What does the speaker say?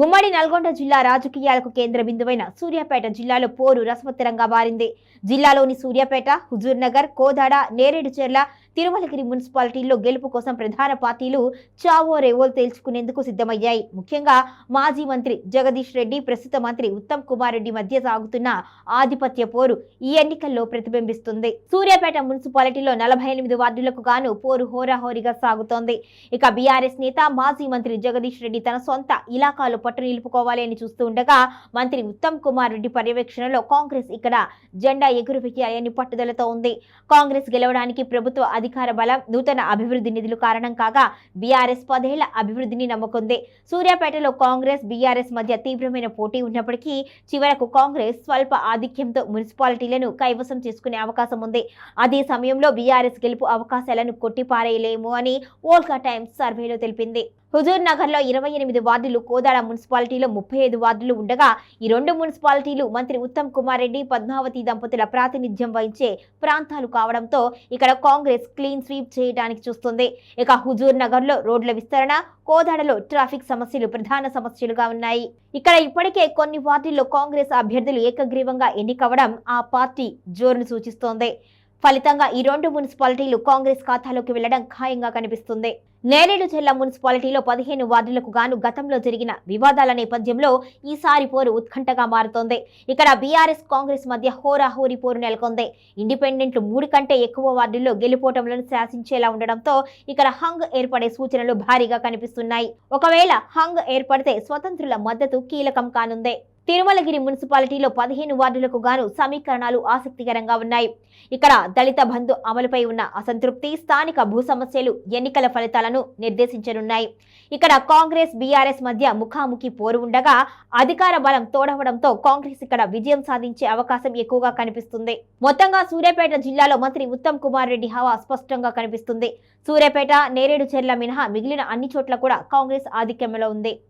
ఉమ్మడి నల్గొండ జిల్లా రాజకీయాలకు కేంద్ర బిందువైన సూర్యాపేట జిల్లాలో పోరు రసవత్తరంగా మారింది. జిల్లాలోని సూర్యాపేట, హుజూర్ నగర్, కోదాడ, నేరేడుచెర్ల, తిరుమలగిరి మున్సిపాలిటీల్లో గెలుపు కోసం ప్రధాన పార్టీలు చావో రేవోలు తేల్చుకునేందుకు సిద్ధమయ్యాయి. ముఖ్యంగా మాజీ మంత్రి జగదీష్ రెడ్డి, ప్రస్తుత మంత్రి ఉత్తమ్ కుమార్ రెడ్డి మధ్య సాగుతున్న ఆధిపత్య పోరు ఈ ఎన్నికల్లో ప్రతిబింబిస్తుంది. సూర్యాపేట మున్సిపాలిటీలో 48 వార్డులకు గాను పోరు హోరాహోరీగా సాగుతోంది. ఇక బీఆర్ఎస్ నేత మాజీ మంత్రి జగదీష్ రెడ్డి తన సొంత ఇలాకాలో పట్టు నిలుపుకోవాలి అని చూస్తూ ఉండగా, మంత్రి ఉత్తమ్ కుమార్ రెడ్డి పర్యవేక్షణలో కాంగ్రెస్ ఇక్కడ జెండా ఎగురవేయాలని పట్టుదలతో ఉంది. కాంగ్రెస్ గెలవడానికి ప్రభుత్వ అధికార బలం, నూతన అభివృద్ధి నిధులు కారణం కాగా బీఆర్ఎస్ 10 ఏళ్ల అభివృద్ధిని నమ్ముకుంది. సూర్యాపేటలో కాంగ్రెస్ బీఆర్ఎస్ మధ్య తీవ్రమైన పోటీ ఉన్నప్పటికీ చివరకు కాంగ్రెస్ స్వల్ప ఆధిక్యంతో మున్సిపాలిటీలను కైవసం చేసుకునే అవకాశం ఉంది. అదే సమయంలో బీఆర్ఎస్ గెలుపు అవకాశాలను కొట్టిపారేయలేము అని వోల్కా టైమ్స్ సర్వేలో తెలిపింది. హుజూర్ నగర్ లో 28 వార్డులు, కోదాడ మున్సిపాలిటీలో 35 వార్డులు ఉండగా ఈ రెండు మున్సిపాలిటీలు మంత్రి ఉత్తమ్ కుమార్ రెడ్డి, పద్మావతి దంపతుల ప్రాతినిధ్యం వహించే ప్రాంతాలు కావడంతో ఇక్కడ కాంగ్రెస్ క్లీన్ స్వీప్ చేయడానికి చూస్తుంది. ఇక హుజూర్ నగర్ లో రోడ్ల విస్తరణ, కోదాడలో ట్రాఫిక్ సమస్యలు ప్రధాన సమస్యలుగా ఉన్నాయి. ఇక్కడ ఇప్పటికే కొన్ని వార్డుల్లో కాంగ్రెస్ అభ్యర్థులు ఏకగ్రీవంగా ఎన్నికవడం ఆ పార్టీ జోరును సూచిస్తోంది. ఫలితంగా ఈ రెండు మున్సిపాలిటీలు కాంగ్రెస్ ఖాతాలోకి వెళ్లడం ఖాయంగా కనిపిస్తుంది. నేరేడుచెర్ల మున్సిపాలిటీలో 15 వార్డులకు గాను గతంలో జరిగిన వివాదాల నేపథ్యంలో ఈసారి పోరు ఉత్కంఠగా మారుతోంది. ఇక్కడ బీఆర్ఎస్ కాంగ్రెస్ మధ్య హోరాహోరీ పోరు నెలకొంది. ఇండిపెండెంట్లు 3 కంటే ఎక్కువ వార్డుల్లో గెలుపోటములను శాసించేలా ఉండడంతో ఇక్కడ హంగ్ ఏర్పడే సూచనలు భారీగా కనిపిస్తున్నాయి. ఒకవేళ హంగ్ ఏర్పడితే స్వతంత్రుల మద్దతు కీలకం కానుంది. తిరుమలగిరి మున్సిపాలిటీలో 15 వార్డులకు గాను సమీకరణాలు ఆసక్తికరంగా ఉన్నాయి. ఇక్కడ దళిత బంధు అమలుపై ఉన్న అసంతృప్తి, స్థానిక భూ సమస్యలు ఎన్నికల ఫలితాలను నిర్దేశించనున్నాయి. ఇక్కడ కాంగ్రెస్ బీఆర్ఎస్ మధ్య ముఖాముఖి పోరు ఉండగా అధికార బలం తోడవడంతో కాంగ్రెస్ ఇక్కడ విజయం సాధించే అవకాశం ఎక్కువగా కనిపిస్తుంది. మొత్తంగా సూర్యాపేట జిల్లాలో మంత్రి ఉత్తమ్ కుమార్ రెడ్డి హవా స్పష్టంగా కనిపిస్తుంది. సూర్యాపేట, నేరేడుచెర్ల మినహా మిగిలిన అన్ని చోట్ల కూడా కాంగ్రెస్ ఆధిక్యంలో ఉంది.